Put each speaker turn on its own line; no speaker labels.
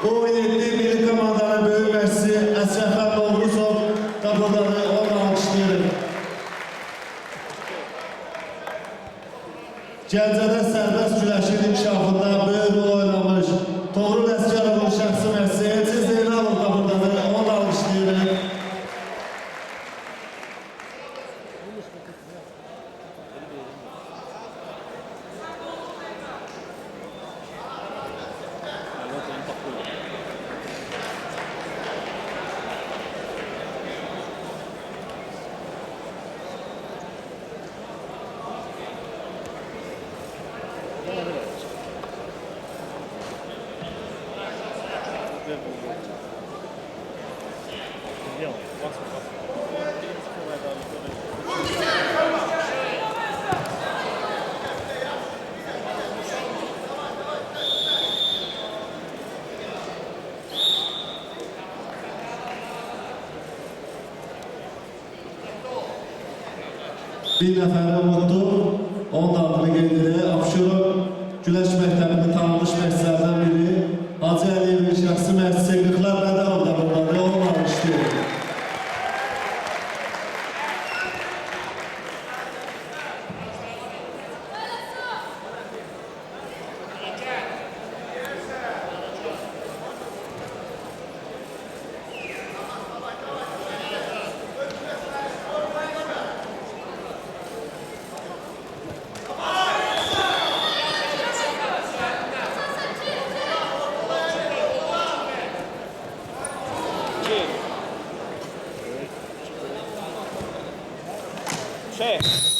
U17 milli komandanın böyük məşqçisi Əsrəfən Novruzov qabulları onu alqışlayırıq. Gəncədə sərbəst güləşin inkişafında böyük rol oynamış Toğrul Əsgərovun şəxsi məşqçisi Elçin Zeynalov qabulları onu alqışlayırıq. Bir nəfəri unutdu, onun adını qeyd edək. Abşeron Güləş məktəbinin tanınmış məşqçilərdən biri Hacı Əliyevin şəxsi məşqçisi Qıqlar Bədənov da bunları onu almışdır.
Şey.